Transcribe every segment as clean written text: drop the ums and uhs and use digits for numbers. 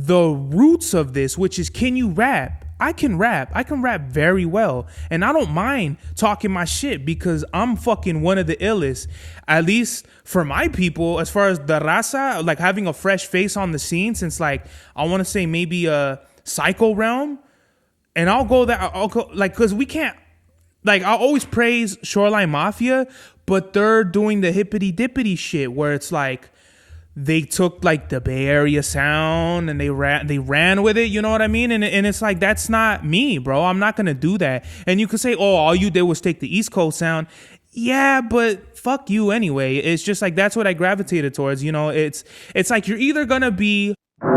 the roots of this, which is, can you rap? I can rap. I can rap very well. And I don't mind talking my shit because I'm fucking one of the illest, at least for my people, as far as the raza, like having a fresh face on the scene since, like, I want to say maybe a Psycho Realm. And I'll go, like, because we can't, like, I'll always praise Shoreline Mafia, but they're doing the hippity dippity shit where it's like, they took like the Bay Area sound and they ran with it, you know what I mean? And it's like, that's not me, bro. I'm not gonna do that. And you could say, oh, all you did was take the East Coast sound. Yeah, but fuck you anyway. It's just like, that's what I gravitated towards. You know, it's like, you're either gonna be Mad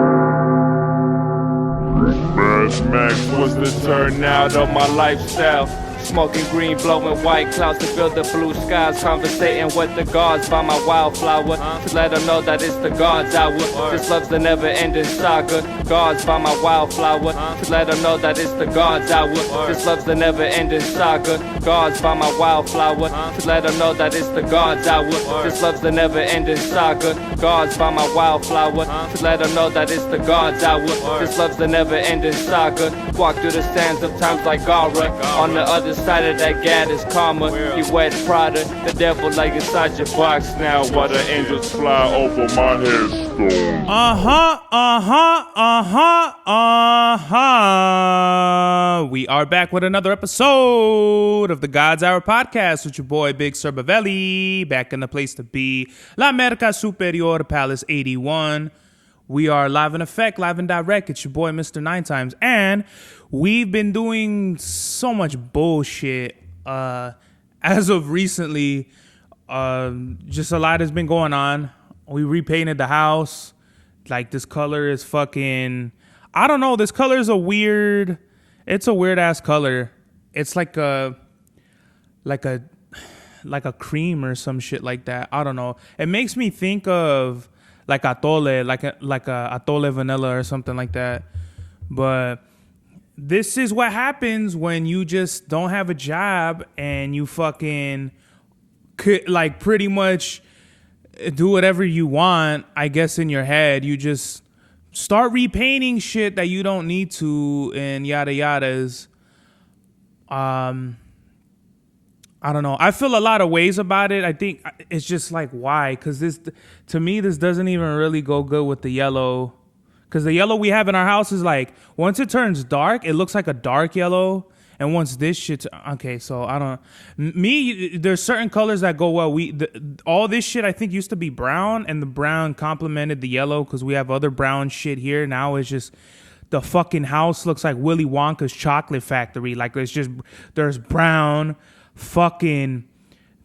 Max was the turnout of my lifestyle. Smoking green, blowing white clouds to build the blue skies. Conversating with the gods by my wildflower to let them know that it's the God's hour. This love's the never-ending saga. Gods by my wildflower to let them know that it's the God's hour. This love's the never-ending saga. Gods by my wildflower to let them know that it's the God's hour. This love's the never-ending saga. Gods by my wildflower to let them know that it's the God's hour. This love's the never-ending saga. Walk through the sands of times like Gara. On the other side of that gad is karma. You wet Prada, the devil like inside your box now. While the angels fly over my headstone. We are back with another episode of the God's Hour podcast with your boy Big Sir Bavelli, back in the place to be, La Merca Superior Palace 81. We are live in effect, live and direct. It's your boy, Mr. 9 Times. And we've been doing so much bullshit as of recently. Just a lot has been going on. We repainted the house. Like, this color is fucking... I don't know. This color is it's a weird ass color. It's like a cream or some shit like that. I don't know. It makes me think of like atole, like a atole vanilla or something like that. But this is what happens when you just don't have a job and you fucking could, like, pretty much do whatever you want, I guess, in your head. You just start repainting shit that you don't need to and yada yadas. I don't know. I feel a lot of ways about it. I think it's just like, why? Because to me, this doesn't even really go good with the yellow. Because the yellow we have in our house is like, once it turns dark, it looks like a dark yellow. And once this shit's... Okay, so I don't... There's certain colors that go well. All this shit, I think, used to be brown. And the brown complemented the yellow because we have other brown shit here. Now it's just... The fucking house looks like Willy Wonka's chocolate factory. Like, there's brown... Fucking,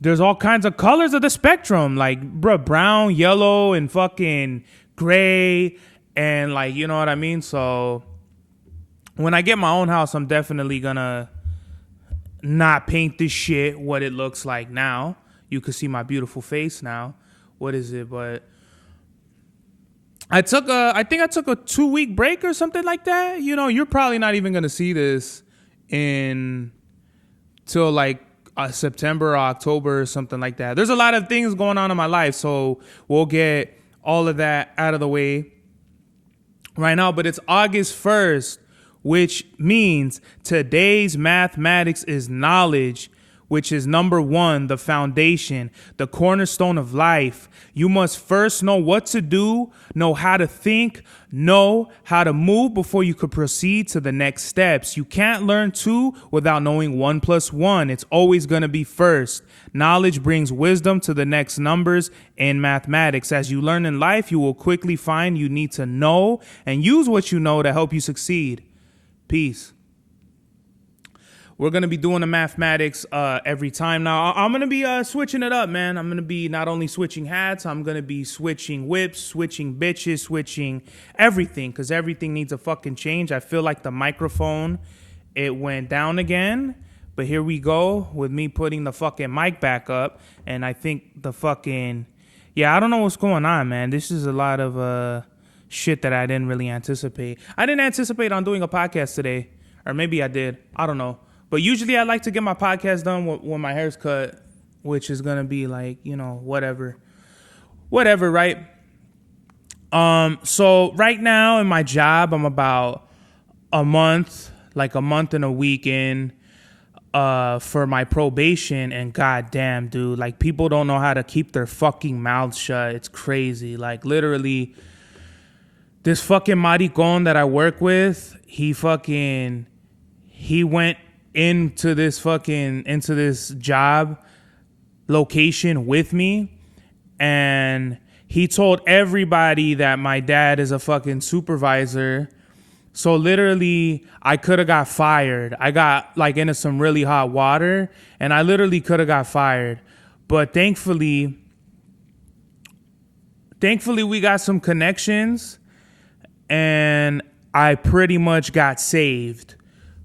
there's all kinds of colors of the spectrum, like, bro, brown, yellow, and fucking gray, and, like, you know what I mean? So when I get my own house, I'm definitely gonna not paint this shit what it looks like now. You can see my beautiful face now. What is it? But I think I took a 2-week break or something like that. You know, you're probably not even gonna see this till like September or October or something like that. There's a lot of things going on in my life, so we'll get all of that out of the way right now. But it's August 1st, which means today's mathematics is knowledge, which is number 1, the foundation, the cornerstone of life. You must first know what to do, know how to think, know how to move before you could proceed to the next steps. You can't learn 2 without knowing 1 plus 1. It's always going to be first. Knowledge brings wisdom to the next numbers in mathematics. As you learn in life, you will quickly find you need to know and use what you know to help you succeed. Peace. We're going to be doing the mathematics every time. Now, I'm going to be switching it up, man. I'm going to be not only switching hats, I'm going to be switching whips, switching bitches, switching everything, because everything needs a fucking change. I feel like the microphone, it went down again, but here we go with me putting the fucking mic back up, and I think the fucking... Yeah, I don't know what's going on, man. This is a lot of shit that I didn't really anticipate. I didn't anticipate on doing a podcast today, or maybe I did. I don't know. But usually I like to get my podcast done when my hair's cut, which is going to be like, you know, whatever, right? So right now in my job, I'm about a month and a week in for my probation, and goddamn, dude, like people don't know how to keep their fucking mouths shut. It's crazy. Like literally, this fucking maricon that I work with, he went into this job location with me, and he told everybody that my dad is a fucking supervisor. So literally, I could have got fired. I got like into some really hot water, and I literally could have got fired. But thankfully, we got some connections, and I pretty much got saved.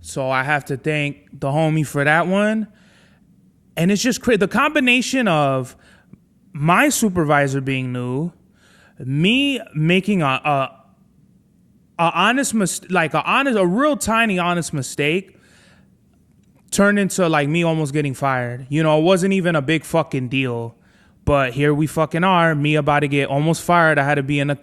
So I have to thank the homie for that one. And it's just crazy. The combination of my supervisor being new, me making a real tiny honest mistake turned into like me almost getting fired. You know, it wasn't even a big fucking deal, but here we fucking are, me about to get almost fired. I had to be in a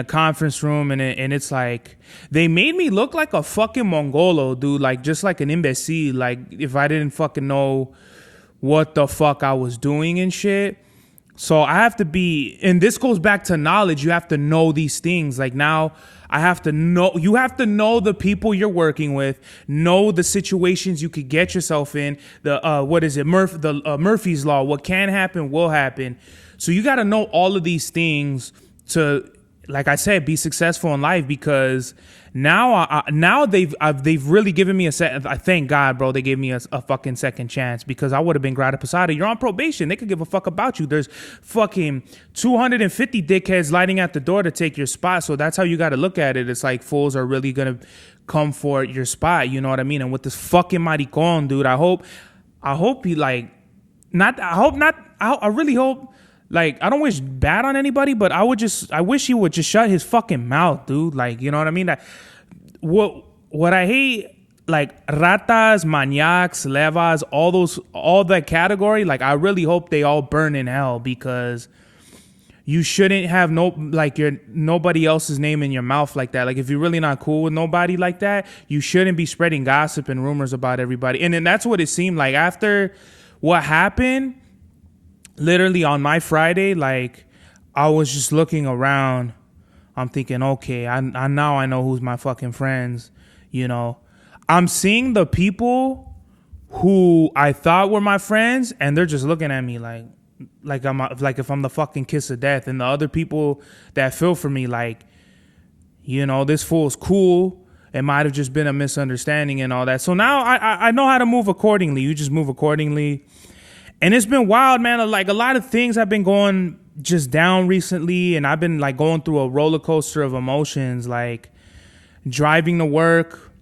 conference room, and it's like they made me look like a fucking Mongolo, dude, like just like an imbecile, like if I didn't fucking know what the fuck I was doing and shit. So I have to be, and this goes back to knowledge. You have to know these things. Like now I have to know, you have to know the people you're working with, know the situations you could get yourself in, Murphy's Law, what can happen, will happen. So you got to know all of these things to, like I said, be successful in life, because now they've really given me thank God, bro, they gave me a fucking second chance, because I would have been grata posada. You're on probation. They could give a fuck about you. There's fucking 250 dickheads lining at the door to take your spot. So that's how you got to look at it. It's like fools are really going to come for your spot. You know what I mean? And with this fucking maricon, dude, I really hope, like, I don't wish bad on anybody, but I wish he would just shut his fucking mouth, dude. Like, you know what I mean? What I hate, like ratas, maniacs, levas, all that category, like I really hope they all burn in hell, because you shouldn't have nobody else's name in your mouth like that. Like if you're really not cool with nobody like that, you shouldn't be spreading gossip and rumors about everybody. And then that's what it seemed like after what happened. Literally on my Friday, like I was just looking around. I'm thinking, okay, I now I know who's my fucking friends. You know, I'm seeing the people who I thought were my friends, and they're just looking at me like if I'm the fucking kiss of death. And the other people that feel for me, like, you know, this fool's cool. It might have just been a misunderstanding and all that. So now I know how to move accordingly. You just move accordingly. And it's been wild, man. Like a lot of things have been going just down recently, and I've been like going through a roller coaster of emotions, like driving to work.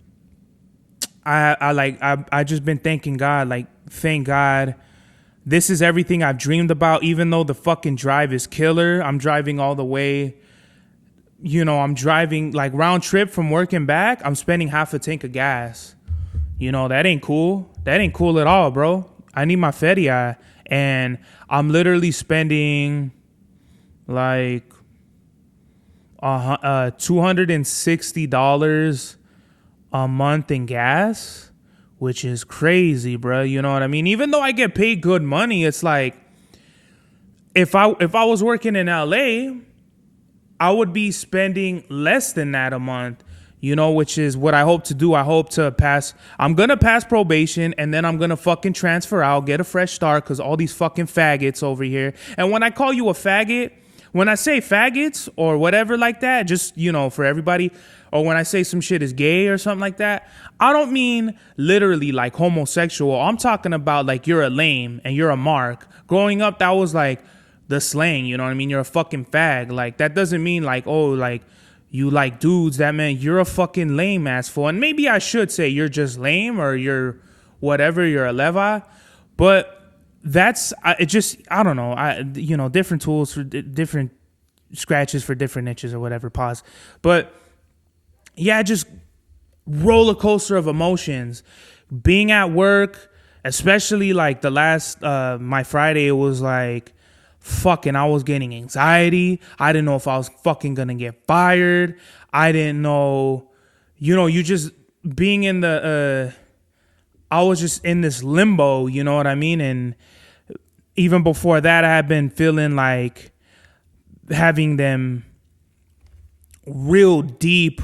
I just been thanking God, like, thank God. This is everything I've dreamed about, even though the fucking drive is killer. I'm driving all the way. You know, I'm driving like round trip from work and back. I'm spending half a tank of gas. You know, that ain't cool. That ain't cool at all, bro. I need my feria, and I'm literally spending like $260 a month in gas, which is crazy, bro. You know what I mean? Even though I get paid good money, it's like if I was working in LA, I would be spending less than that a month. You know, which is what I hope to do. I hope to pass. I'm going to pass probation, and then I'm going to fucking transfer out, get a fresh start, because all these fucking faggots over here. And when I call you a faggot, when I say faggots or whatever like that, just, you know, for everybody, or when I say some shit is gay or something like that, I don't mean literally like homosexual. I'm talking about like you're a lame and you're a mark. Growing up, that was like the slang, you know what I mean? You're a fucking fag. Like, that doesn't mean like, oh, like, you like dudes. That meant you're a fucking lame ass fool. And maybe I should say you're just lame, or you're whatever, you're a leva. But that's, I don't know. Different tools for different scratches for different niches or whatever. Pause. But yeah, just roller coaster of emotions. Being at work, especially like the last, my Friday, it was like fucking, I was getting anxiety. I didn't know if I was fucking gonna get fired. I didn't know, you just being in I was just in this limbo, you know what I mean? And even before that, I had been feeling like having them real deep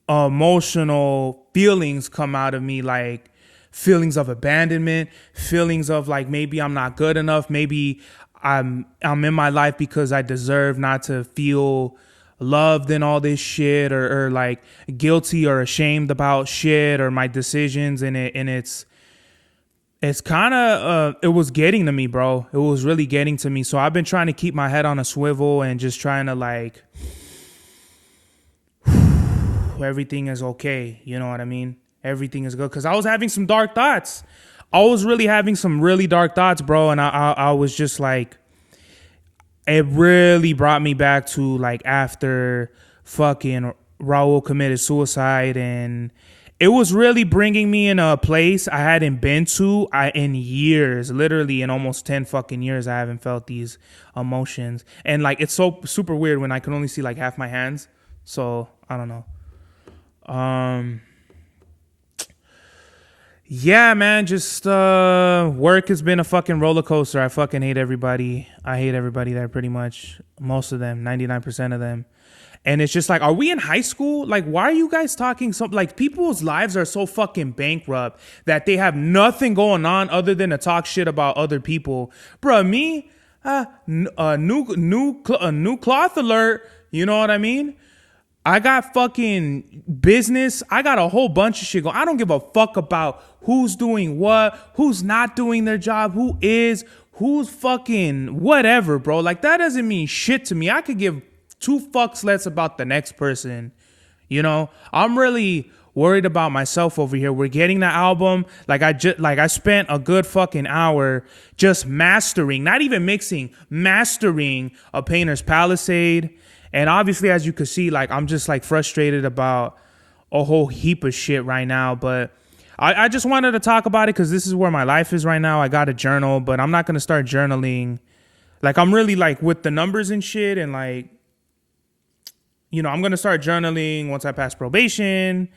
emotional feelings come out of me, like feelings of abandonment, feelings of like maybe I'm not good enough, maybe I'm in my life because I deserve not to feel loved and all this shit, or like guilty or ashamed about shit or my decisions, and it's kind of it was getting to me, bro. It was really getting to me. So I've been trying to keep my head on a swivel and just trying to like everything is okay, you know what I mean? Everything is good, because I was having some dark thoughts. I was really having some really dark thoughts, bro, and I was just like, it really brought me back to like after fucking Raul committed suicide, and it was really bringing me in a place I hadn't been to in years. Literally in almost 10 fucking years, I haven't felt these emotions. And like, it's so super weird when I can only see like half my hands. So I don't know. Yeah, man, just work has been a fucking roller coaster. I fucking hate everybody. I hate everybody there, pretty much. Most of them, 99% of them. And it's just like, are we in high school? Like, why are you guys talking so, like, people's lives are so fucking bankrupt that they have nothing going on other than to talk shit about other people. Bruh, me, new cloth alert, you know what I mean? I got fucking business. I got a whole bunch of shit going. I don't give a fuck about who's doing what, who's not doing their job, who's fucking whatever, bro. Like, that doesn't mean shit to me. I could give two fucks less about the next person. You know, I'm really worried about myself over here. We're getting the album. I spent a good fucking hour just mastering, not even mixing, mastering A Painter's Palisade. And obviously, as you can see, like, I'm just like frustrated about a whole heap of shit right now. But I just wanted to talk about it because this is where my life is right now. I got a journal, but I'm not going to start journaling. Like, I'm really like with the numbers and shit. And like, I'm going to start journaling once I pass probation.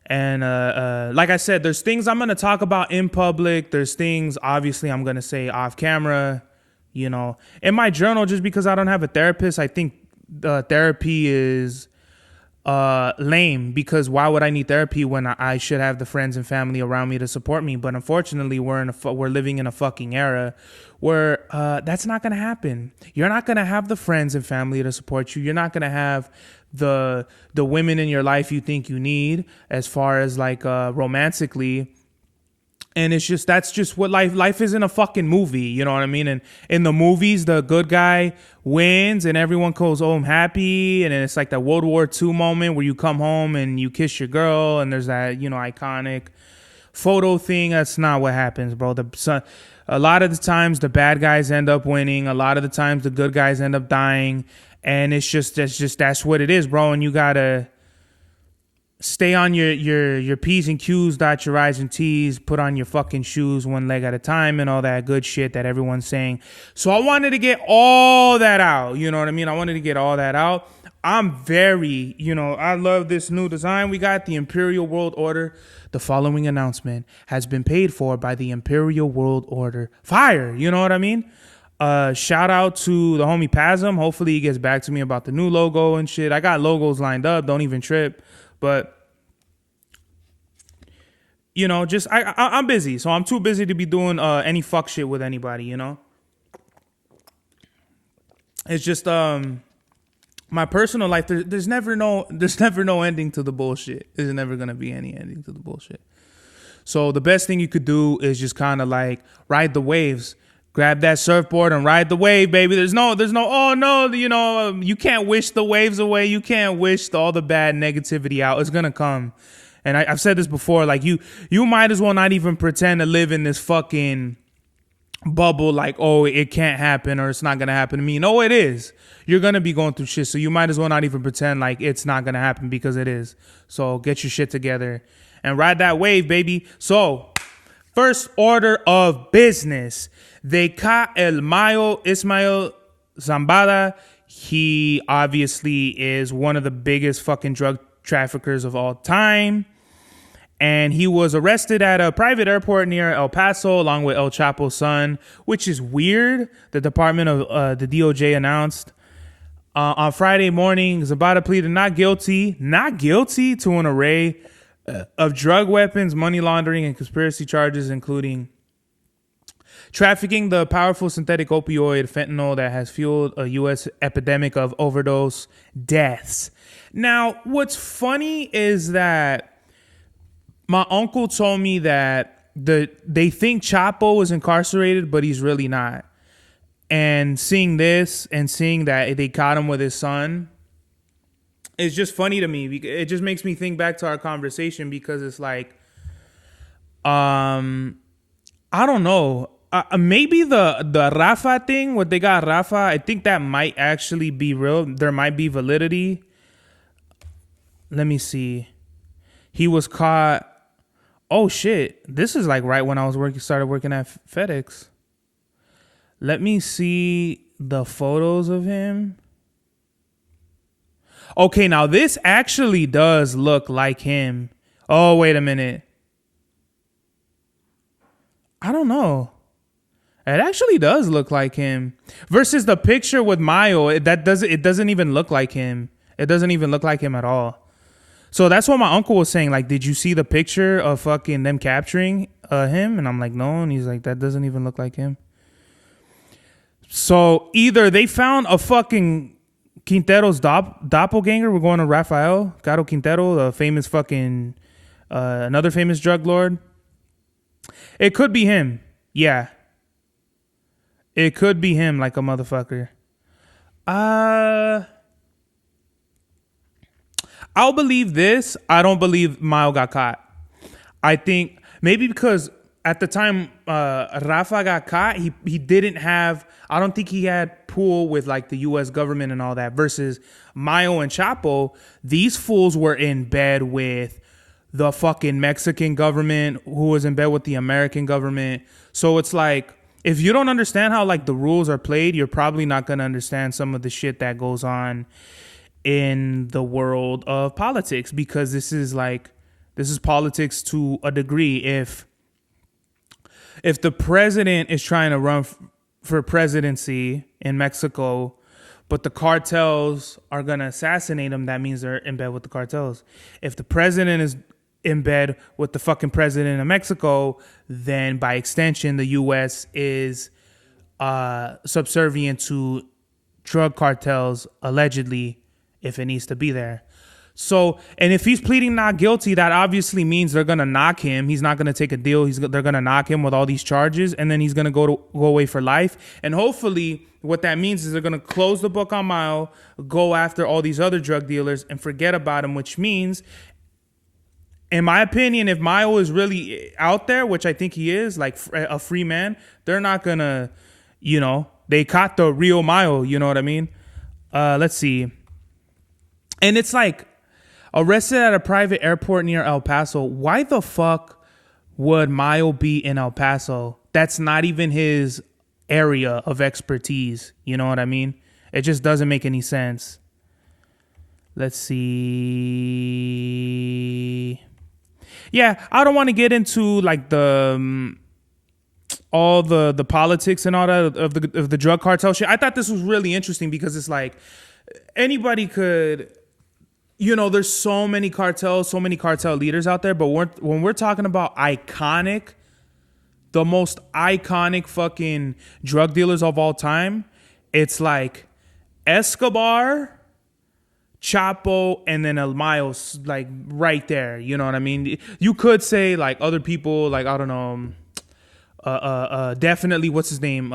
And like I said, there's things I'm going to talk about in public. There's things, obviously, I'm going to say off camera, in my journal, just because I don't have a therapist. I think therapy is lame, because why would I need therapy when I should have the friends and family around me to support me? But unfortunately, we're living in a fucking era where that's not going to happen. You're not going to have the friends and family to support you. You're not going to have the women in your life you think you need, as far as like romantically. And that's just what life isn't a fucking movie, you know what I mean? And in the movies, the good guy wins and everyone goes home happy. And then it's like that World War II moment where you come home and you kiss your girl and there's that, iconic photo thing. That's not what happens, bro. A lot of the times the bad guys end up winning. A lot of the times the good guys end up dying. And that's what it is, bro. And you gotta stay on your P's and Q's, dot your I's and T's, put on your fucking shoes one leg at a time, and all that good shit that everyone's saying. So I wanted to get all that out. You know what I mean? I wanted to get all that out. I'm very, I love this new design. We got the Imperial World Order. The following announcement has been paid for by the Imperial World Order. Fire, you know what I mean? Shout out to the homie Pasm. Hopefully he gets back to me about the new logo and shit. I got logos lined up. Don't even trip. But I'm busy, so I'm too busy to be doing any fuck shit with anybody. It's just my personal life. There's never no ending to the bullshit. There's never gonna be any ending to the bullshit. So the best thing you could do is just kind of like ride the waves. Grab that surfboard and ride the wave, baby. There's no, oh no, you can't wish the waves away. You can't wish all the bad negativity out. It's gonna come. And I've said this before, like you might as well not even pretend to live in this fucking bubble like, oh, it can't happen or it's not gonna happen to me. No, it is. You're gonna be going through shit, so you might as well not even pretend like it's not gonna happen, because it is. So get your shit together and ride that wave, baby. So First order of business. They caught El Mayo Ismael Zambada. He obviously is one of the biggest fucking drug traffickers of all time. And he was arrested at a private airport near El Paso along with El Chapo's son, which is weird. The Department of the DOJ announced on Friday morning, Zambada pleaded not guilty to an array of drug weapons, money laundering, and conspiracy charges, including trafficking the powerful synthetic opioid fentanyl that has fueled a U.S. epidemic of overdose deaths. Now, what's funny is that my uncle told me that they think Chapo is incarcerated, but he's really not. And seeing this and seeing that they caught him with his son, it's just funny to me. It just makes me think back to our conversation because it's like, I don't know. Maybe the Rafa thing, what they got Rafa, I think that might actually be real. There might be validity. Let me see. He was caught. Oh shit! This is like right when I was started working at FedEx. Let me see the photos of him. Okay, now this actually does look like him. Oh, wait a minute. I don't know. It actually does look like him. Versus the picture with Mayo, it doesn't even look like him. It doesn't even look like him at all. So that's what my uncle was saying. Like, did you see the picture of fucking them capturing him? And I'm like, no. And he's like, that doesn't even look like him. So either they found a fucking Quintero's doppelganger. We're going to Rafael Caro Quintero, the famous fucking another famous drug lord. It could be him. Yeah. It could be him like a motherfucker. I'll believe this. I don't believe Mayo got caught. I think maybe because at the time Rafa got caught, he didn't have, I don't think he had pool with like the U.S. government and all that. Versus Mayo and Chapo, these fools were in bed with the fucking Mexican government, who was in bed with the American government. So it's like, if you don't understand how like the rules are played, you're probably not going to understand some of the shit that goes on in the world of politics, because this is politics to a degree. If the president is trying to run for presidency in Mexico, but the cartels are going to assassinate him, that means they're in bed with the cartels. If the president is in bed with the fucking president of Mexico, then by extension, the U.S. is subservient to drug cartels, allegedly, if it needs to be there. So, and if he's pleading not guilty, that obviously means they're going to knock him. He's not going to take a deal. They're going to knock him with all these charges, and then he's going to go away for life. And hopefully what that means is they're going to close the book on Mayo, go after all these other drug dealers and forget about him, which means, in my opinion, if Mayo is really out there, which I think he is, like a free man, they're not going to, they caught the real Mayo, you know what I mean? Let's see. And it's like, arrested at a private airport near El Paso. Why the fuck would Mayo be in El Paso? That's not even his area of expertise. You know what I mean? It just doesn't make any sense. Let's see. Yeah, I don't want to get into like the all the politics and all that of the drug cartel shit. I thought this was really interesting because it's like anybody could. There's so many cartel leaders out there, but when we're talking about the most iconic fucking drug dealers of all time, it's like Escobar, Chapo, and then El Mayo's like right there. You know what I mean? You could say like other people, like, I don't know, definitely, what's his name?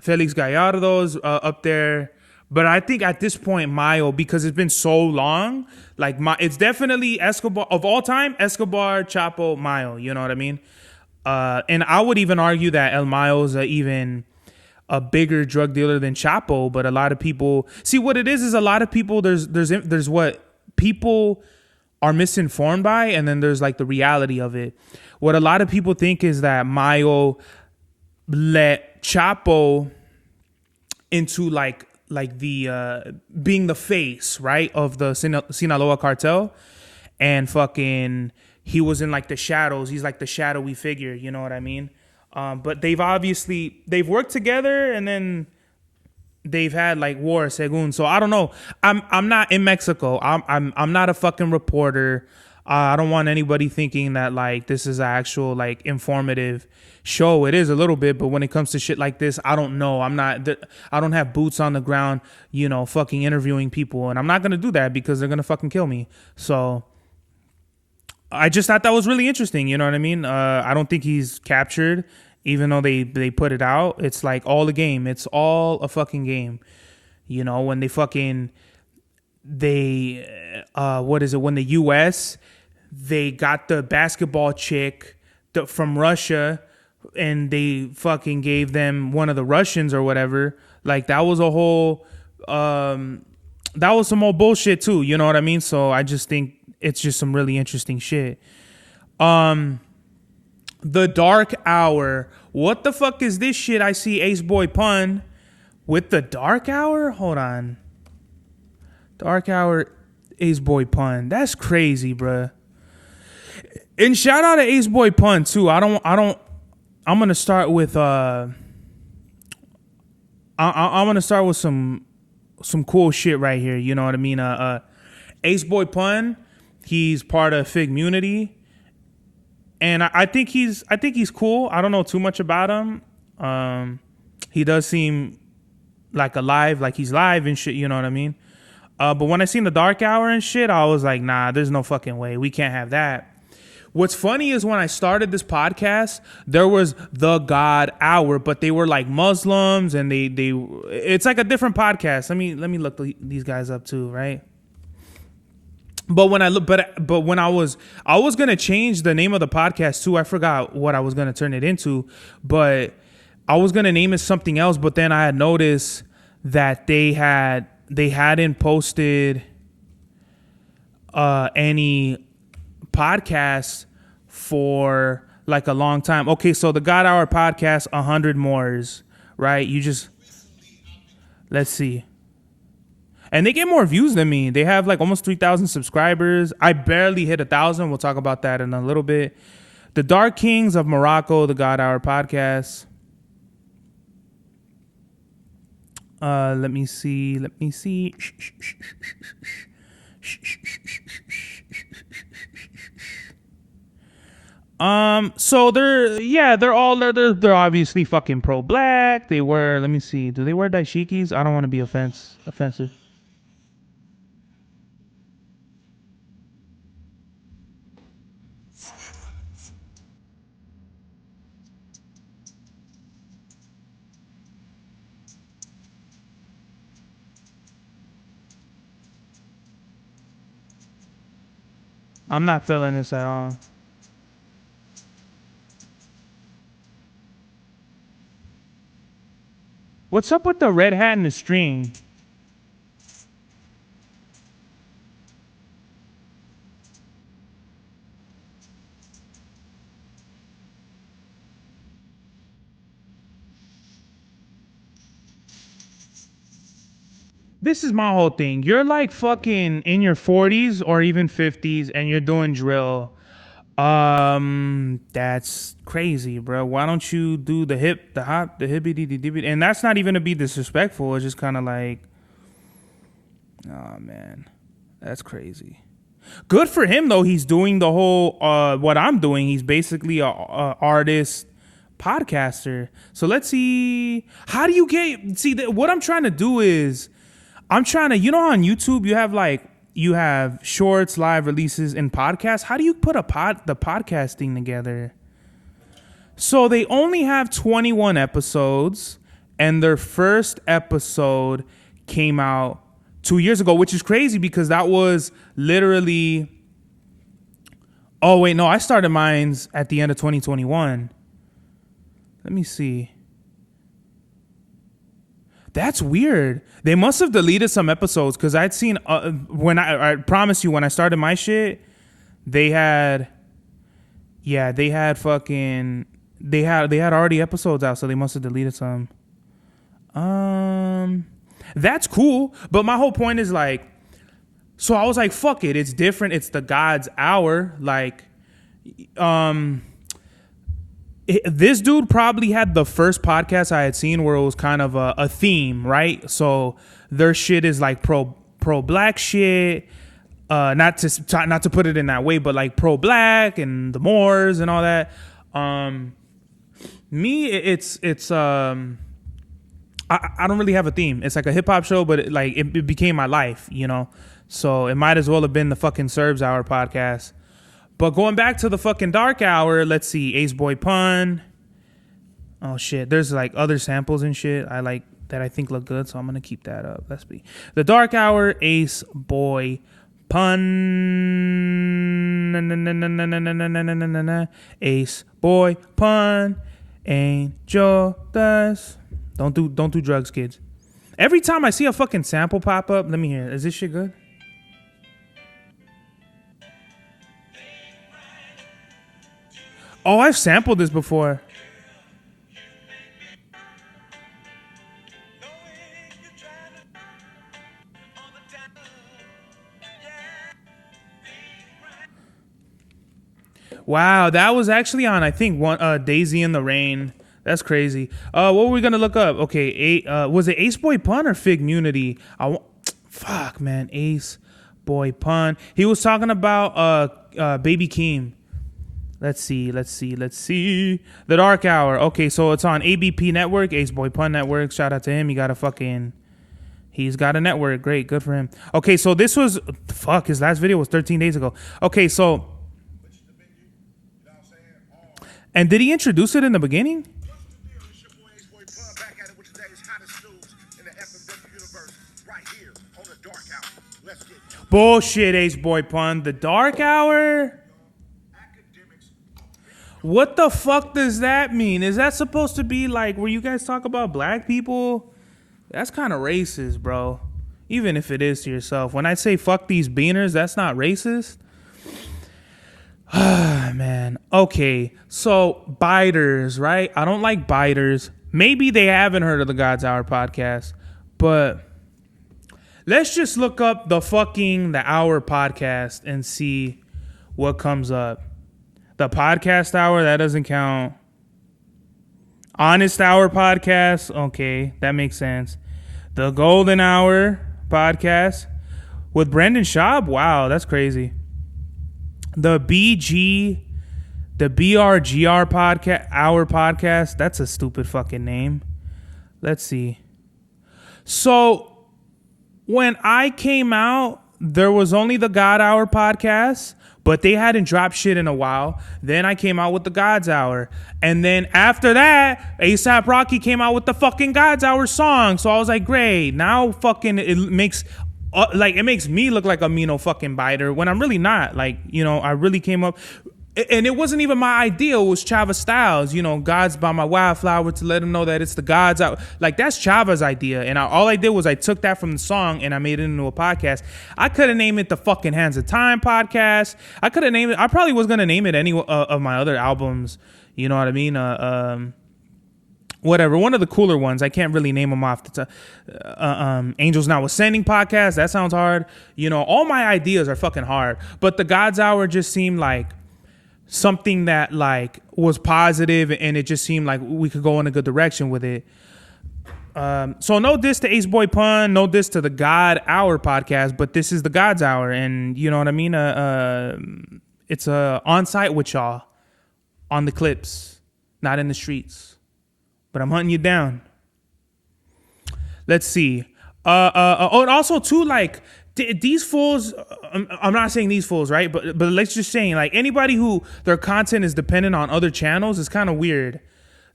Felix Gallardo's up there. But I think at this point, Mayo, because it's been so long, like it's definitely Escobar of all time. Escobar, Chapo, Mayo. You know what I mean? And I would even argue that El Mayo is even a bigger drug dealer than Chapo. But a lot of people see what it is a lot of people. There's what people are misinformed by, and then there's like the reality of it. What a lot of people think is that Mayo let Chapo into like the being the face, right, of the Sinaloa cartel, and fucking he was in like the shadows. He's like the shadowy figure, you know what I mean? But they've worked together, and then they've had like war, según. So I don't know. I'm not in Mexico. I'm not a fucking reporter. I don't want anybody thinking that like this is an actual like informative show. It is a little bit, but when it comes to shit like this, I don't know. I don't have boots on the ground, you know, fucking interviewing people, and I'm not gonna do that because they're gonna fucking kill me. So I just thought that was really interesting. You know what I mean? I don't think he's captured, even though they put it out. It's like all a game. It's all a fucking game. You know, when they fucking what is it? When the U.S. they got the basketball chick from Russia, and they fucking gave them one of the Russians or whatever. Like that was a whole. That was some old bullshit too. You know what I mean? So I just think it's just some really interesting shit. The Dark Hour. What the fuck is this shit? I see Ace Boy Pun with the Dark Hour. Hold on. Dark Hour, Ace Boy Pun. That's crazy, bruh. And shout out to Ace Boy Pun too. I'm gonna start with I'm gonna start with some cool shit right here. You know what I mean? Ace Boy Pun. He's part of Figmunity, and I think he's cool. I don't know too much about him. He does seem like alive, like he's live and shit. You know what I mean? But when I seen the Dark Hour and shit, I was like, nah, there's no fucking way. We can't have that. What's funny is when I started this podcast, there was the God Hour, but they were like Muslims, and they it's like a different podcast. Let me look these guys up too, right? But when when I was gonna change the name of the podcast too. I forgot what I was gonna turn it into, but I was gonna name it something else. But then I had noticed that they hadn't posted any podcasts for like a long time. Okay, so the God Hour podcast, 100 mores, right? Let's see. And they get more views than me. They have like almost 3,000 subscribers. I barely hit 1,000. We'll talk about that in a little bit. The Dark Kings of Morocco, the God Hour podcast. Let me see. So they're obviously fucking pro-black. They wear, let me see. Do they wear dashikis? I don't want to be offensive. I'm not feeling this at all. What's up with the red hat and the string? This is my whole thing. You're like fucking in your 40s or even 50s and you're doing drill. That's crazy, bro. Why don't you do the hip, the hop, the hippity? And that's not even to be disrespectful. It's just kind of like, oh man, that's crazy. Good for him though. He's doing the whole what I'm doing. He's basically a artist, podcaster. So let's see. How do you what I'm trying to do is I'm trying to, you know, on YouTube you have shorts, live releases, and podcasts. How do you put the podcasting together? So they only have 21 episodes, and their first episode came out 2 years ago, which is crazy because that was literally. Oh wait, no, I started mine's at the end of 2021. Let me see. That's weird. They must have deleted some episodes because I'd seen when I promise you when I started my shit, they had fucking they had already episodes out, so they must have deleted some. That's cool, but my whole point is like, so I was like, fuck it, it's different. It's the God's Hour, like, this dude probably had the first podcast I had seen where it was kind of a theme, right? So their shit is like pro black shit, not to put it in that way, but like pro black and the Moors and all that. It's I don't really have a theme. It's like a hip hop show, but it became my life, you know. So it might as well have been the fucking Serbs Hour podcast. But going back to the fucking Dark Hour, let's see, Ace Boy Pun. Oh shit, there's like other samples and shit I like that I think look good, so I'm gonna keep that up. Let's be the Dark Hour, Ace Boy Pun, Ace Boy Pun, Angel Dust. Don't do drugs, kids. Every time I see a fucking sample pop up, let me hear it. Is this shit good? Oh, I've sampled this before. Wow, that was actually on, I think, one Daisy in the Rain. That's crazy. What were we gonna look up? Okay, was it Ace Boy Pun or Fig Munity? Fuck, man, Ace Boy Pun. He was talking about Baby Keem. Let's see. The Dark Hour. Okay, so it's on ABP Network, Ace Boy Pun Network. Shout out to him. He's got a network. Great, good for him. Okay, so this was, his last video was 13 days ago. Okay, so, and did he introduce it in the beginning? Bullshit, Ace Boy Pun. The Dark Hour? What the fuck does that mean? Is that supposed to be like where you guys talk about black people? That's kind of racist, bro. Even if it is to yourself. When I say fuck these beaners, that's not racist? Man. Okay, so biters, right? I don't like biters. Maybe they haven't heard of the God's Hour podcast, but let's just look up the Hour podcast and see what comes up. The Podcast Hour, that doesn't count. Honest Hour podcast, okay, that makes sense. The Golden Hour podcast with Brendan Schaub, wow, that's crazy. The BRGR podcast, Hour podcast, that's a stupid fucking name. Let's see. So when I came out, there was only the God Hour podcast, but they hadn't dropped shit in a while. Then I came out with the God's Hour. And then after that, A$AP Rocky came out with the fucking God's Hour song. So I was like, great. Now fucking it makes me look like a mean fucking biter when I'm really not. Like, you know, I really came up. And it wasn't even my idea. It was Chava Styles, you know, God's by my wildflower to let him know that it's the God's out. Like, that's Chava's idea. And all I did was I took that from the song and I made it into a podcast. I could have named it the fucking Hands of Time podcast. I could have named it. I probably was going to name it any of my other albums. You know what I mean? Whatever. One of the cooler ones. I can't really name them off the top. Angels Now Ascending podcast. That sounds hard. You know, all my ideas are fucking hard. But the God's Hour just seemed like something that like was positive, and it just seemed like we could go in a good direction with it. So no diss to Ace Boy Pun, no diss to the God Hour podcast, but this is the God's Hour, and you know what I mean? It's on site with y'all on the clips, not in the streets, but I'm hunting you down. Let's see. And also too, like, these fools, I'm not saying these fools, right? But let's just say, like, anybody who their content is dependent on other channels is kind of weird.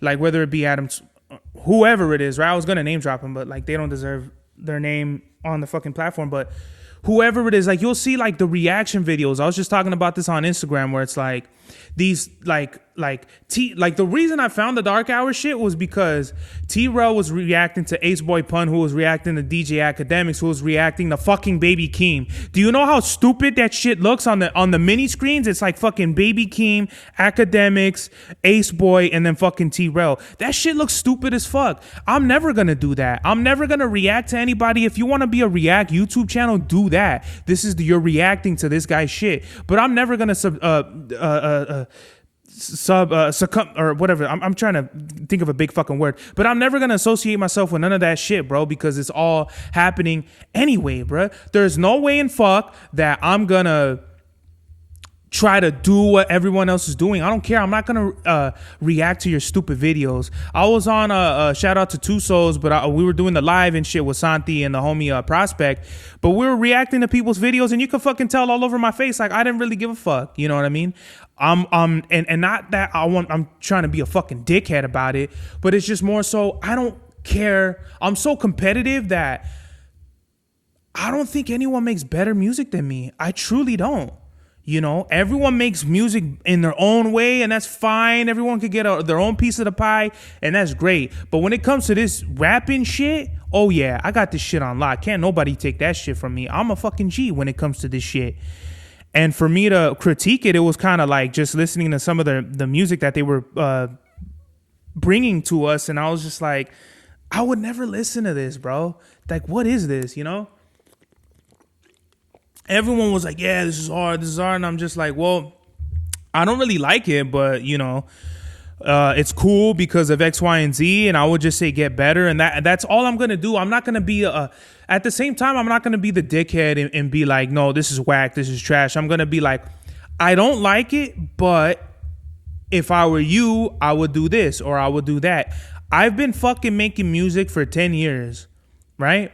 Like, whether it be Adams, whoever it is, right? I was going to name drop them, but, like, they don't deserve their name on the fucking platform. But whoever it is, like, you'll see, like, the reaction videos. I was just talking about this on Instagram where it's, like, these, like, the reason I found the Dark Hour shit was because T-Rail was reacting to Ace Boy Pun, who was reacting to DJ Academics, who was reacting to fucking Baby Keem. Do you know how stupid that shit looks on the mini screens? It's like fucking Baby Keem, Academics, Ace Boy, and then fucking T-Rail. That shit looks stupid as fuck. I'm never gonna do that. I'm never gonna react to anybody. If you want to be a React YouTube channel, do that. You're reacting to this guy's shit. But I'm never gonna succumb or whatever. I'm trying to think of a big fucking word, but I'm never gonna associate myself with none of that shit, bro, because it's all happening anyway, bro. There's no way in fuck that I'm gonna try to do what everyone else is doing. I don't care. I'm not gonna react to your stupid videos. I was on a shout out to Two Souls, but we were doing the live and shit with Santi and the homie Prospect, but we were reacting to people's videos, and you can fucking tell all over my face like I didn't really give a fuck. You know what I mean? And not that I'm trying to be a fucking dickhead about it, but it's just more so I don't care. I'm so competitive that I don't think anyone makes better music than me. I truly don't. You know, everyone makes music in their own way, and that's fine. Everyone could get their own piece of the pie, and that's great. But when it comes to this rapping shit, oh yeah, I got this shit on lock. Can't nobody take that shit from me. I'm a fucking G when it comes to this shit. And for me to critique it, it was kind of like just listening to some of the music that they were bringing to us, and I was just like, I would never listen to this, bro. Like, what is this, you know? Everyone was like, yeah, this is hard, and I'm just like, well, I don't really like it, but you know, it's cool because of X, Y, and Z, and I would just say get better, and that's all I'm gonna do. I'm not gonna be at the same time, I'm not gonna be the dickhead and be like, no, this is whack, this is trash. I'm gonna be like, I don't like it, but if I were you, I would do this or I would do that. I've been fucking making music for 10 years, right?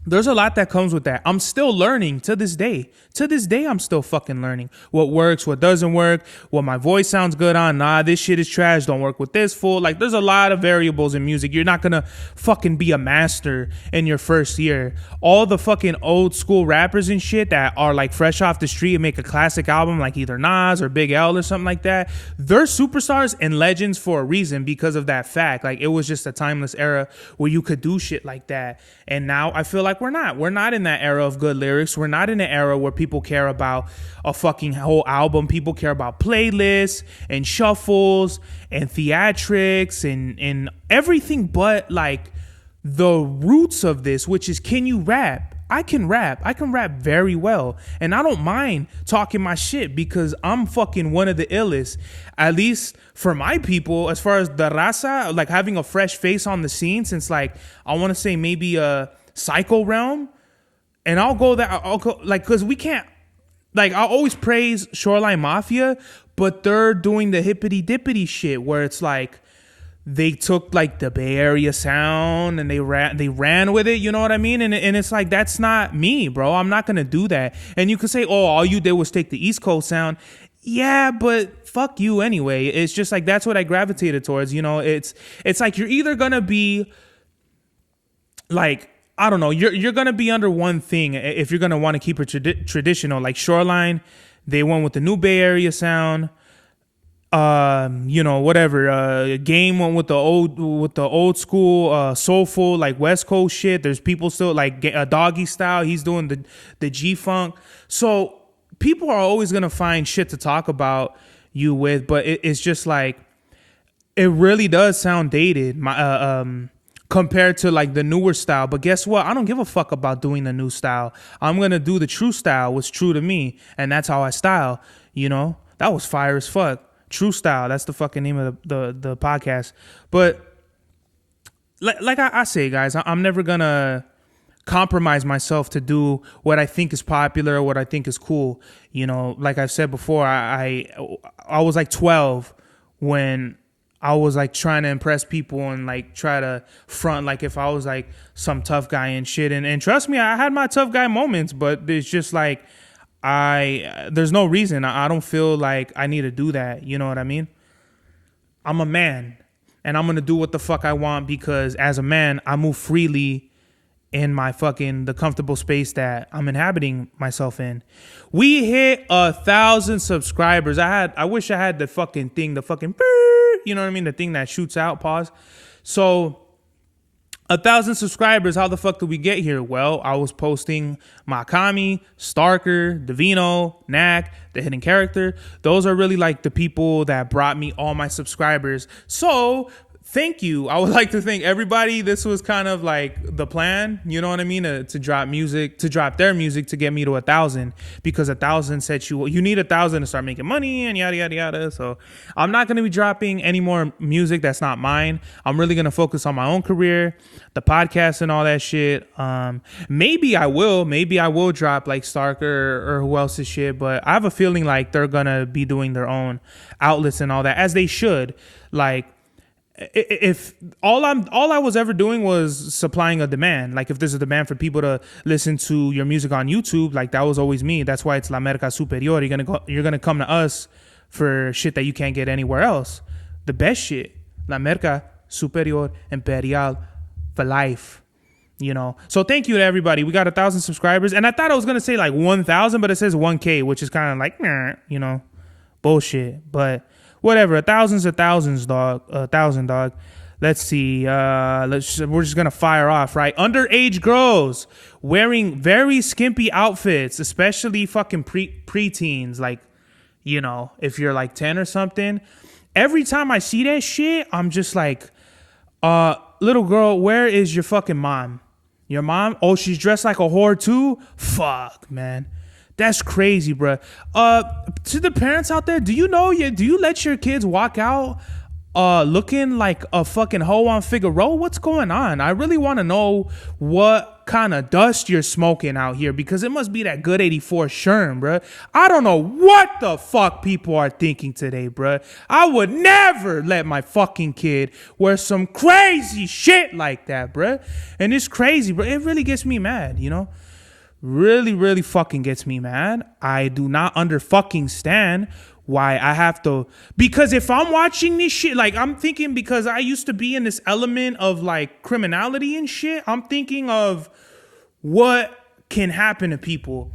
There's a lot that comes with that. I'm still learning to this day. To this day, I'm still fucking learning what works, what doesn't work, what my voice sounds good on. Nah, this shit is trash. Don't work with this fool. Like, there's a lot of variables in music. You're not gonna fucking be a master in your first year. All the fucking old school rappers and shit that are like fresh off the street and make a classic album like either Nas or Big L or something like that, they're superstars and legends for a reason because of that fact. Like, it was just a timeless era where you could do shit like that. And now I feel like we're not in that era of good lyrics. We're not in an era where people care about a fucking whole album. People care about playlists and shuffles and theatrics and everything but like the roots of this, which is, can you rap? I can rap very well, and I don't mind talking my shit because I'm fucking one of the illest, at least for my people, as far as the raza, like having a fresh face on the scene since like, I want to say maybe a Psycho Realm. And I'll go like, cause we can't, like, I always praise Shoreline Mafia, but they're doing the hippity dippity shit where it's like, they took like the Bay Area sound and they ran with it, you know what I mean? And it's like, that's not me, bro. I'm not gonna do that. And you could say, oh, all you did was take the East Coast sound. Yeah, but fuck you anyway. It's just like, that's what I gravitated towards, you know. It's like, you're either gonna be like, I don't know, you're gonna be under one thing if you're gonna want to keep it traditional. Like Shoreline, they went with the new Bay Area sound. You know, whatever. Game went with the old school, soulful, like West Coast shit. There's people still like Doggy Style. He's doing the G Funk. So people are always gonna find shit to talk about you with, but it's just like, it really does sound dated. Compared to like the newer style. But guess what? I don't give a fuck about doing the new style. I'm gonna do the true style, what's true to me, and that's how I style. You know, that was fire as fuck. True Style, that's the fucking name of the podcast. But like I say, guys, I'm never gonna compromise myself to do what I think is popular or what I think is cool. You know, like I've said before, I was like 12 when I was like trying to impress people and like try to front like if I was like some tough guy and shit. And trust me, I had my tough guy moments, but it's just like, there's no reason. I don't feel like I need to do that. You know what I mean? I'm a man and I'm going to do what the fuck I want because as a man, I move freely in my fucking the comfortable space that I'm inhabiting myself in. We hit 1,000 subscribers. I wish I had the fucking thing, the fucking, you know what I mean, the thing that shoots out. Pause. So 1,000 subscribers. How the fuck did we get here? Well, I was posting Makami, Starker, Divino, Knack, the hidden character. Those are really like the people that brought me all my subscribers. So thank you. I would like to thank everybody. This was kind of like the plan, you know what I mean, to drop their music to get me to 1,000, because 1,000 said you need 1,000 to start making money and yada yada yada. So I'm not going to be dropping any more music that's not mine. I'm really going to focus on my own career, the podcast and all that shit. Maybe I will drop like Starker or who else's shit, but I have a feeling like they're going to be doing their own outlets and all that, as they should. Like, if all I was ever doing was supplying a demand, like if there's a demand for people to listen to your music on YouTube, like that was always me. That's why it's La Merca Superior. You're gonna come to us for shit that you can't get anywhere else. The best shit, La Merca Superior Imperial for life. You know, so thank you to everybody. We got 1,000 subscribers, and I thought I was gonna say like 1,000, but it says 1K, which is kind of like, you know, bullshit. But whatever, 1,000's 1,000's, dog. 1,000, dog. Let's see. We're just gonna fire off, right? Underage girls wearing very skimpy outfits, especially fucking preteens. Like, you know, if you're like 10 or something. Every time I see that shit, I'm just like, little girl, where is your fucking mom? Your mom? Oh, she's dressed like a whore too? Fuck, man. That's crazy, bro. To the parents out there, do you let your kids walk out looking like a fucking hoe on Figaro? What's going on? I really want to know what kind of dust you're smoking out here, because it must be that good 84 Sherm, bro. I don't know what the fuck people are thinking today, bro. I would never let my fucking kid wear some crazy shit like that, bro. And it's crazy, bro. It really gets me mad, you know? Really, really fucking gets me mad. I do not fucking stand why I have to, because if I'm watching this shit, like I'm thinking, because I used to be in this element of like criminality and shit, I'm thinking of what can happen to people.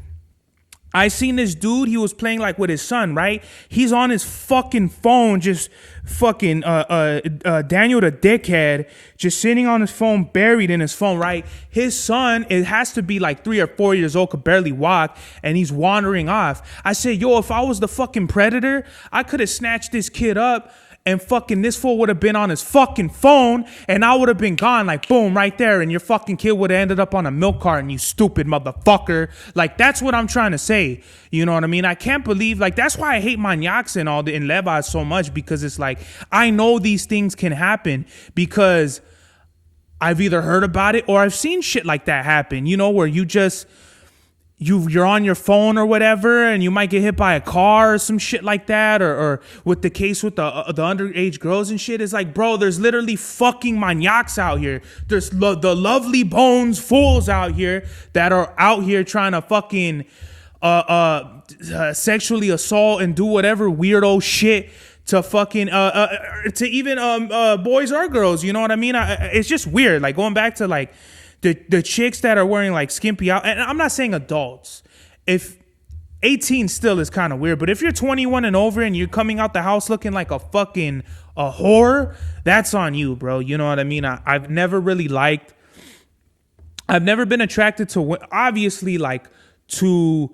I seen this dude, he was playing like with his son, right? He's on his fucking phone, just fucking Daniel the dickhead, just sitting on his phone, buried in his phone, right? His son, it has to be like 3 or 4 years old, could barely walk, and he's wandering off. I said, yo, if I was the fucking predator, I could have snatched this kid up, and fucking this fool would have been on his fucking phone, and I would have been gone, like boom, right there, and your fucking kid would have ended up on a milk carton, you stupid motherfucker. Like, that's what I'm trying to say. You know what I mean? I can't believe, like, that's why I hate maniacs and all in Levas so much, because it's like, I know these things can happen because I've either heard about it or I've seen shit like that happen, you know, where you're on your phone or whatever, and you might get hit by a car or some shit like that, or with the case with the underage girls and shit. It's like, bro, there's literally fucking maniacs out here. There's the lovely bones fools out here that are out here trying to fucking sexually assault and do whatever weirdo shit to fucking to even boys or girls. You know what I mean? It's just weird. Like, going back to like the chicks that are wearing like skimpy out, and I'm not saying adults. If 18 still is kind of weird, but if you're 21 and over and you're coming out the house looking like a whore, that's on you, bro. You know what I mean? I've never been attracted to, obviously, like, for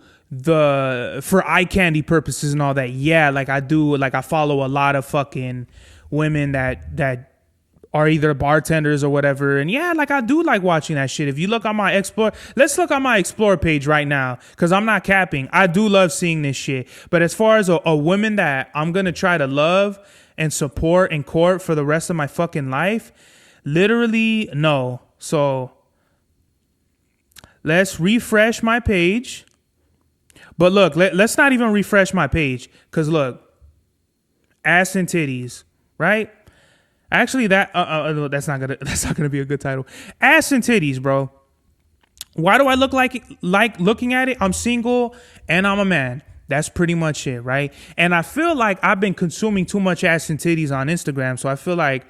eye candy purposes and all that. Yeah, like I do, like I follow a lot of fucking women that are either bartenders or whatever. And yeah, like I do like watching that shit. If you look on my let's look on my Explore page right now, because I'm not capping. I do love seeing this shit. But as far as a woman that I'm going to try to love and support and court for the rest of my fucking life, literally, no. So let's refresh my page. But look, let's not even refresh my page, because look, ass and titties, right? Actually, that's not gonna be a good title. Ass and titties, bro. Why do I look like looking at it? I'm single and I'm a man. That's pretty much it, right? And I feel like I've been consuming too much ass and titties on Instagram, so I feel like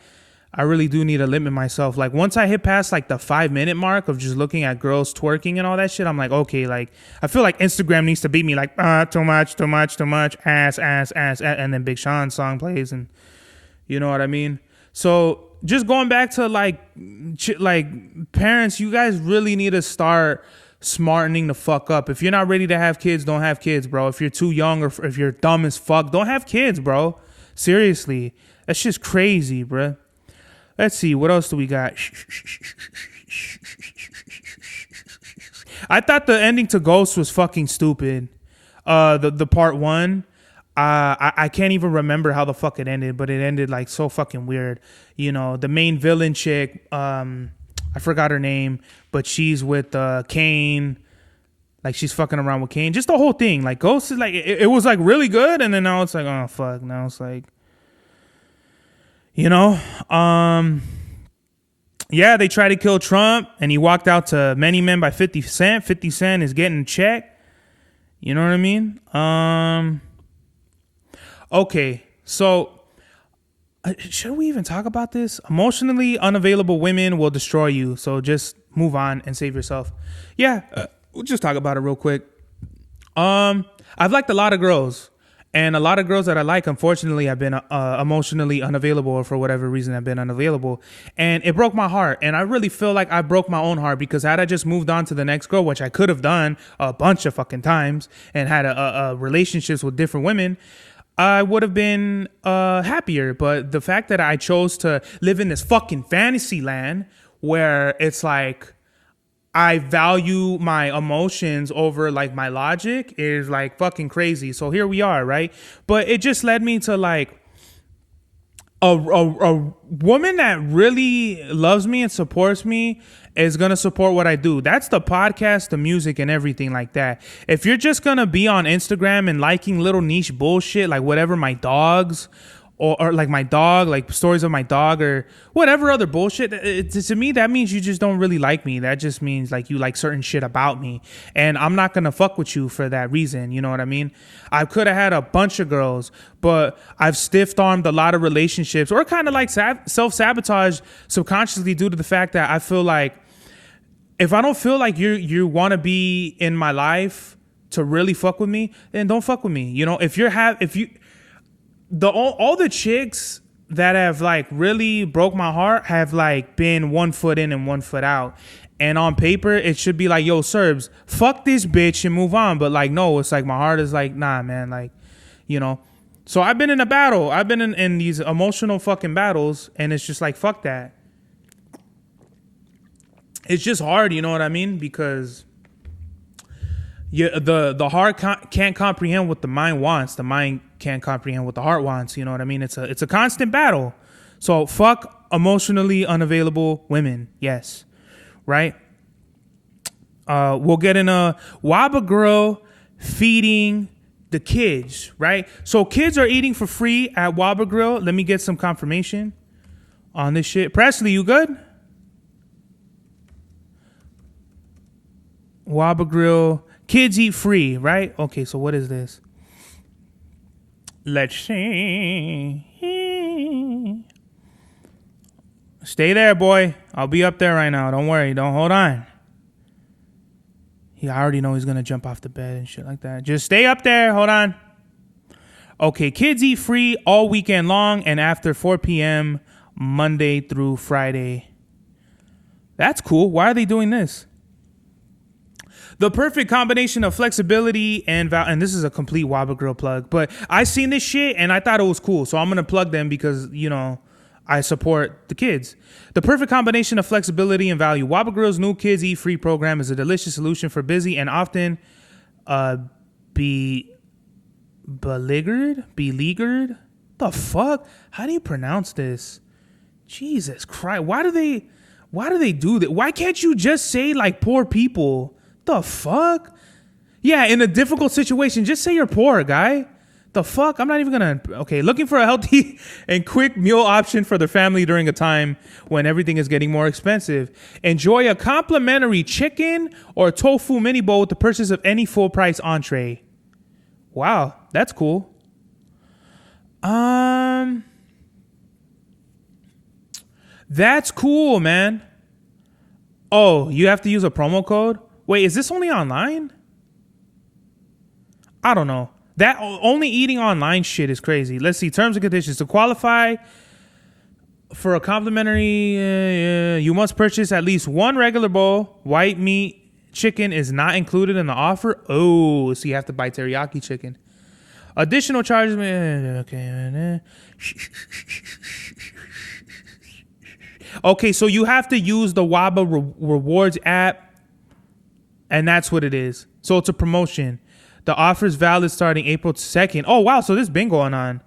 I really do need to limit myself. Like once I hit past like the 5 minute mark of just looking at girls twerking and all that shit, I'm like, okay, like I feel like Instagram needs to beat me like too much, ass, and then Big Sean's song plays, and you know what I mean? So just going back to like parents, you guys really need to start smartening the fuck up. If you're not ready to have kids, don't have kids, bro. If you're too young or if you're dumb as fuck, don't have kids, bro. Seriously. That's just crazy, bro. Let's see, what else do we got? I thought the ending to Ghost was fucking stupid. The part one, I can't even remember how the fuck it ended, but it ended like so fucking weird. You know, the main villain chick, I forgot her name, but she's with Kane. Like she's fucking around with Kane. Just the whole thing. Like Ghost is like, it was like really good, and then now it's like, oh fuck. Now it's like, you know, yeah, they tried to kill Trump and he walked out to Many Men by 50 Cent. 50 Cent is getting checked. You know what I mean? Okay, so should we even talk about this? Emotionally unavailable women will destroy you. So just move on and save yourself. Yeah, we'll just talk about it real quick. I've liked a lot of girls. And a lot of girls that I like, unfortunately, have been emotionally unavailable, or for whatever reason have been unavailable. And it broke my heart. And I really feel like I broke my own heart, because had I just moved on to the next girl, which I could have done a bunch of fucking times, and had relationships with different women, I would have been happier. But the fact that I chose to live in this fucking fantasy land where it's like, I value my emotions over like my logic is like fucking crazy. So here we are, right? But it just led me to like a woman that really loves me and supports me is going to support what I do. That's the podcast, the music, and everything like that. If you're just going to be on Instagram and liking little niche bullshit, like whatever my dogs or like my dog, like stories of my dog or whatever other bullshit, to me, that means you just don't really like me. That just means like you like certain shit about me. And I'm not going to fuck with you for that reason. You know what I mean? I could have had a bunch of girls, but I've stiff-armed a lot of relationships, or kind of like self-sabotage subconsciously due to the fact that I feel like if I don't feel like you want to be in my life to really fuck with me, then don't fuck with me. You know, all the chicks that have like really broke my heart have like been 1 foot in and 1 foot out. And on paper, it should be like, yo, Serbs, fuck this bitch and move on. But like, no, it's like my heart is like, nah, man, like, you know. So I've been in a battle. I've been in these emotional fucking battles, and it's just like, fuck that. It's just hard, you know what I mean? Because the heart can't comprehend what the mind wants. The mind can't comprehend what the heart wants. You know what I mean? It's a constant battle. So fuck emotionally unavailable women. Yes. Right? We'll get in a Waba Girl feeding the kids, right? So kids are eating for free at Waba Grill. Let me get some confirmation on this shit. Presley, you good? Waba Grill. Kids eat free, right? Okay, so what is this? Let's see. Stay there, boy. I'll be up there right now. Don't worry. Don't hold on. I already know he's going to jump off the bed and shit like that. Just stay up there. Hold on. Okay, kids eat free all weekend long and after 4 p.m. Monday through Friday. That's cool. Why are they doing this? The perfect combination of flexibility and this is a complete Waba Grill plug, but I seen this shit and I thought it was cool. So I'm going to plug them because, you know, I support the kids. The perfect combination of flexibility and value. Waba Grill's new Kids Eat Free program is a delicious solution for busy and often beleaguered. The fuck? How do you pronounce this? Jesus Christ. Why do they do that? Why can't you just say like poor people? The fuck? Yeah, in a difficult situation, just say you're poor, guy. The fuck? I'm not even gonna... Okay, looking for a healthy and quick meal option for their family during a time when everything is getting more expensive. Enjoy a complimentary chicken or tofu mini bowl with the purchase of any full price entree. Wow, that's cool. That's cool, man. Oh, you have to use a promo code? Wait, is this only online? I don't know. That only eating online shit is crazy. Let's see. Terms and conditions. To qualify for a complimentary, you must purchase at least one regular bowl. White meat chicken is not included in the offer. Oh, so you have to buy teriyaki chicken. Additional charges. Okay. Okay, so you have to use the Waba Rewards app, and that's what it is. So it's a promotion. The offer is valid starting April 2nd. Oh, wow. So this has been going on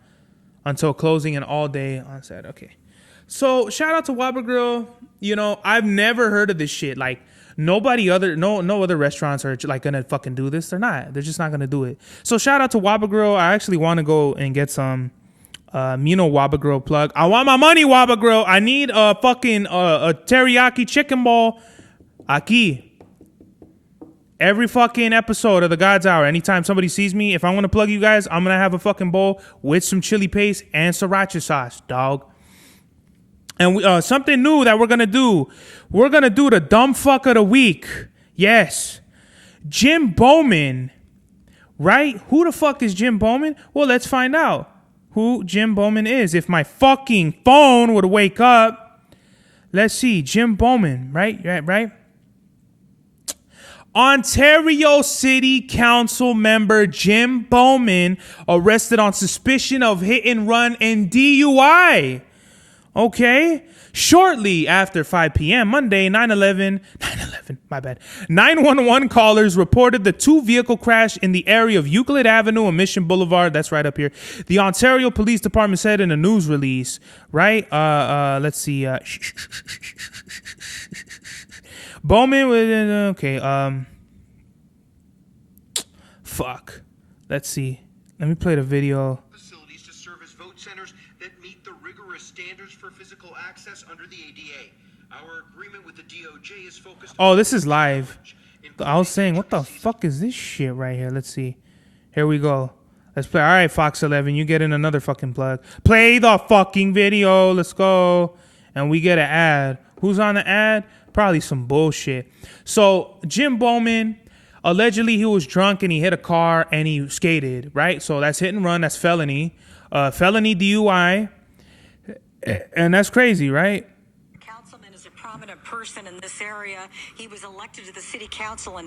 until closing and all day on Saturday. Okay. So shout out to Waba Grill. You know, I've never heard of this shit. Like, no other restaurants are like gonna fucking do this. They're not. They're just not gonna do it. So shout out to Waba Grill. I actually want to go and get some Waba Grill plug. I want my money, Waba Grill. I need a fucking a teriyaki chicken ball. Aquí. Every fucking episode of the God's Hour, anytime somebody sees me, if I want to plug you guys, I'm going to have a fucking bowl with some chili paste and sriracha sauce, dog. And something new that we're going to do. We're going to do the dumb fuck of the week. Yes. Jim Bowman. Right? Who the fuck is Jim Bowman? Well, let's find out who Jim Bowman is. If my fucking phone would wake up. Let's see. Jim Bowman. Right? Ontario City Council member Jim Bowman arrested on suspicion of hit and run and DUI. Okay. Shortly after 5 p.m. Monday, 911, my bad. 911 callers reported the two-vehicle crash in the area of Euclid Avenue and Mission Boulevard. That's right up here. The Ontario Police Department said in a news release, right? Let's see. Bowman with okay. Fuck. Let's see. Let me play the video. Facilities to serve as vote centers that meet the rigorous standards for physical access under the ADA. Our agreement with the DOJ is focused. Oh, this is live. I was saying, what the fuck is this shit right here? Let's see. Here we go. Let's play. All right, Fox 11, you get in another fucking plug. Play the fucking video. Let's go. And we get an ad. Who's on the ad? Probably some bullshit. So Jim Bowman, allegedly he was drunk and he hit a car and he skated, right? So that's hit and run. That's felony. Felony DUI. And that's crazy, right? Councilman is a prominent person in this area. He was elected to the city council in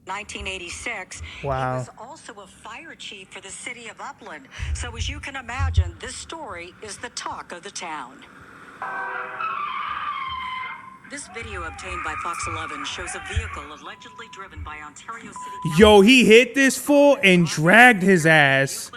1986. Wow. He was also a fire chief for the city of Upland. So as you can imagine, this story is the talk of the town. This video obtained by Fox 11 shows a vehicle allegedly driven by Ontario City. Yo, he hit this fool and dragged his ass.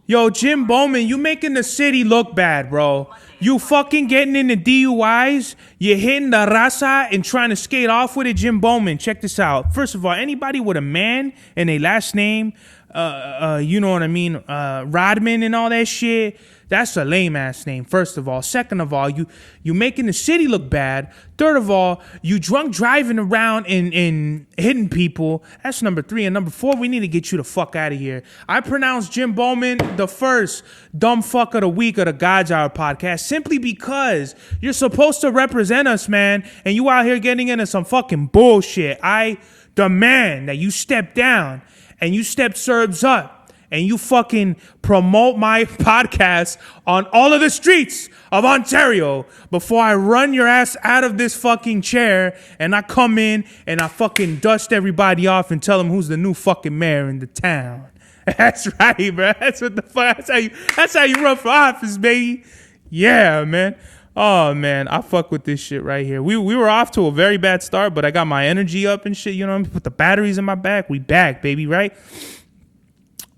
Yo, Jim Bowman, you making the city look bad, bro. You fucking getting into DUIs. You're hitting the raza and trying to skate off with it, Jim Bowman. Check this out. First of all, anybody with a man and a last name, you know what I mean, Rodman and all that shit, that's a lame ass name, first of all. Second of all, you making the city look bad. Third of all, you drunk driving around and hitting people. That's number 3. And number 4, we need to get you the fuck out of here. I pronounce Jim Bowman the first dumb fuck of the week of the God's Hour podcast simply because you're supposed to represent us, man, and you out here getting into some fucking bullshit. I demand that you step down and you step Serbs up. And you fucking promote my podcast on all of the streets of Ontario before I run your ass out of this fucking chair and I come in and I fucking dust everybody off and tell them who's the new fucking mayor in the town. That's right, bro. That's what the fuck. That's how you run for office, baby. Yeah, man. Oh man, I fuck with this shit right here. We were off to a very bad start, but I got my energy up and shit. You know what I mean? Put the batteries in my back. We back, baby. Right?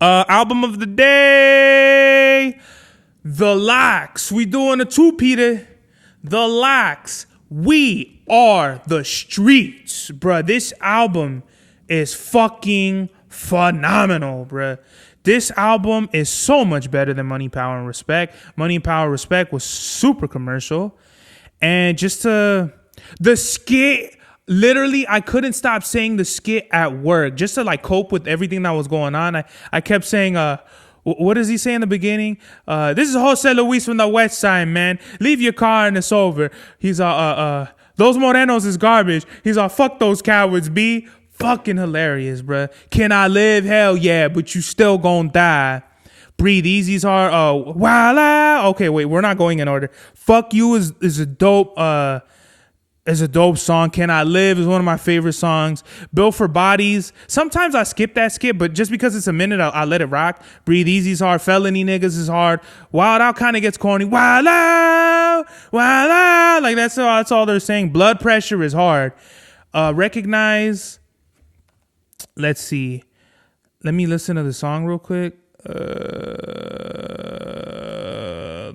Album of the day, The Locks. We doing a two-peater. The Locks. We are the streets, bruh. This album is fucking phenomenal, bruh. This album is so much better than Money, Power, and Respect. Money, Power, Respect was super commercial. And just the skit... Literally, I couldn't stop saying the skit at work just to like cope with everything that was going on. I kept saying, what What does he say in the beginning? This is Jose Luis from the West Side, man. Leave your car and it's over. He's those Morenos is garbage. He's fuck those cowards, B. Fucking hilarious, bruh. Can I live? Hell yeah, but you still gonna die. Breathe Easy's hard. Voila. Okay, wait, we're not going in order. Fuck You is a dope song. Can I Live is one of my favorite songs. Built for Bodies. Sometimes I skip that skip, but just because it's a minute, I'll let it rock. Breathe Easy's hard. Felony Niggas is hard. Wild Out kind of gets corny. Wild Out. Wild Out. Like that's all they're saying. Blood Pressure is hard. Recognize. Let's see. Let me listen to the song real quick.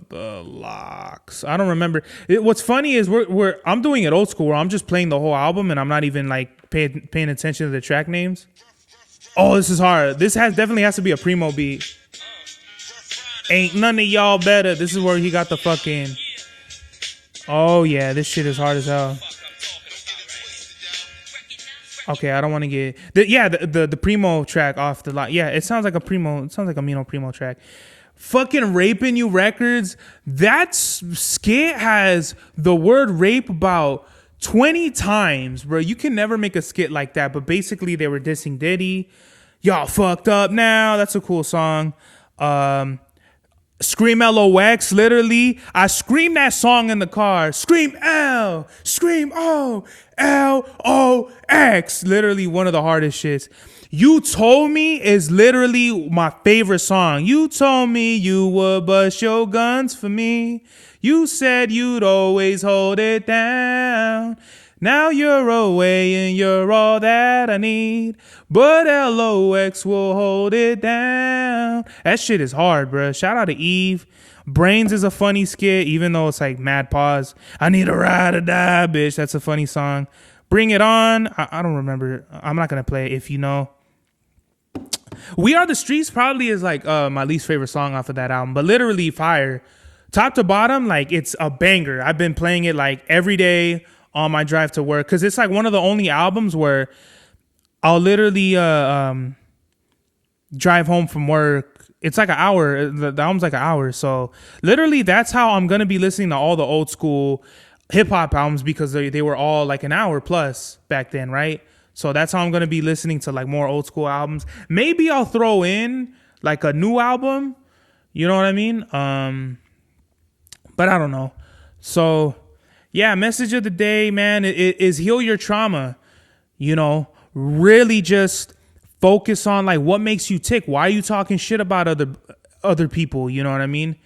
The Locks. I don't remember. What's funny is I'm doing it old school where I'm just playing the whole album and I'm not even like paying attention to the track names. Oh, this is hard. This definitely has to be a Primo beat. Ain't none of y'all better. This is where he got the fucking. Oh yeah, this shit is hard as hell. Okay, I don't want to get the Primo track off the lot. Yeah, it sounds like a Primo. It sounds like a Mino Primo track. Fucking Raping You Records. That skit has the word rape about 20 times, bro. You can never make a skit like that. But basically, they were dissing Diddy. Y'all fucked up now. That's a cool song. Scream LOX, literally. I scream that song in the car. Scream L. Scream O. LOX. Literally one of the hardest shits. You Told Me is literally my favorite song. You told me you would bust your guns for me. You said you'd always hold it down. Now you're away and you're all that I need. But LOX will hold it down. That shit is hard, bro. Shout out to Eve. Brains is a funny skit, even though it's like mad pause. I need a ride or die, bitch. That's a funny song. Bring It On. I don't remember. I'm not going to play it if you know. We Are the Streets probably is like my least favorite song off of that album. But literally fire. Top to bottom, like it's a banger. I've been playing it like every day on my drive to work. Because it's like one of the only albums where I'll literally drive home from work. It's like an hour. The album's like an hour. So literally that's how I'm going to be listening to all the old school hip hop albums because they were all like an hour plus back then, right? So that's how I'm going to be listening to like more old school albums. Maybe I'll throw in like a new album. You know what I mean? But I don't know. So yeah, message of the day, man, is heal your trauma. You know, really just focus on like what makes you tick. Why are you talking shit about other people? You know what I mean?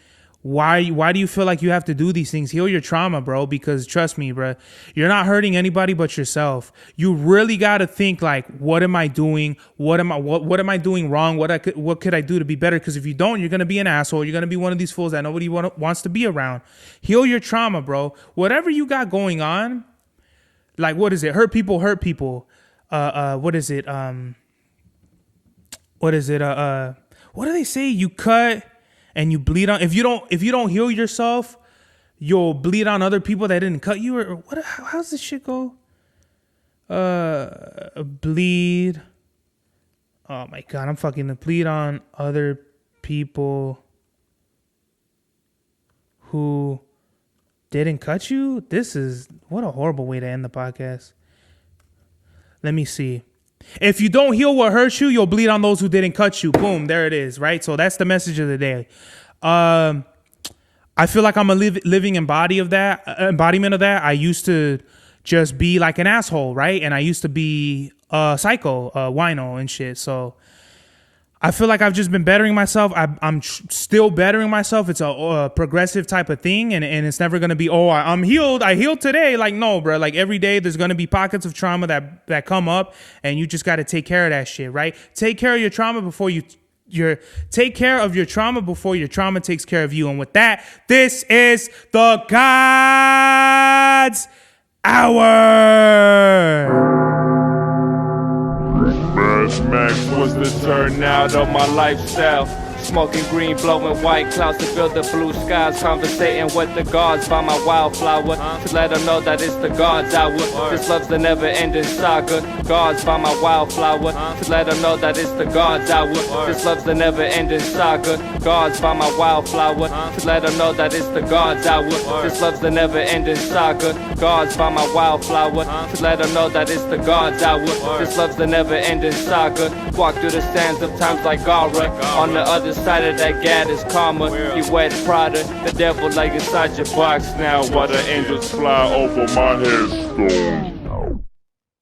Why do you feel like you have to do these things? Heal your trauma, bro, because trust me, bro, you're not hurting anybody but yourself. You really got to think like, what am I doing? What am I doing wrong? What could I do to be better? Because if you don't, you're going to be an asshole. You're going to be one of these fools that nobody wants to be around. Heal your trauma, bro. Whatever you got going on, like, what is it? Hurt people. What is it? What do they say? You cut and you bleed on. If you don't heal yourself, you'll bleed on other people that didn't cut you. Or what? How's this shit go? Bleed. Oh my god, I'm fucking bleed on other people who didn't cut you. What a horrible way to end the podcast. Let me see. If you don't heal what hurts you, you'll bleed on those who didn't cut you. Boom, there it is, right? So that's the message of the day. I feel like I'm a living embodiment of that. I used to just be like an asshole, right? And I used to be a psycho, wino and shit. So I feel like I've just been bettering myself. I'm still bettering myself. It's a progressive type of thing, and it's never gonna be, oh, I'm healed. I healed today. Like, no, bro. Like every day, there's gonna be pockets of trauma that come up, and you just got to take care of that shit, right? Take care of your trauma before take care of your trauma before your trauma takes care of you. And with that, this is the God's Hour. Max was the turnout of my lifestyle. Smoking green, blowing white clouds to fill the blue skies. Conversating with the gods by my wildflower to let them know that it's the God's hour. This love's the never-ending saga. Gods by my wildflower to let them know that it's the God's hour. This love's the never-ending saga. Gods by my wildflower to let them know that it's the God's hour. This love's the never-ending saga. Gods by my wildflower to let them know that it's the God's hour. This love's the never-ending saga. Walk through the sands of times like Gara. On the other side of that gad is karma. You wet Prada, the devil like inside your box now. While the angels fly over my headstone.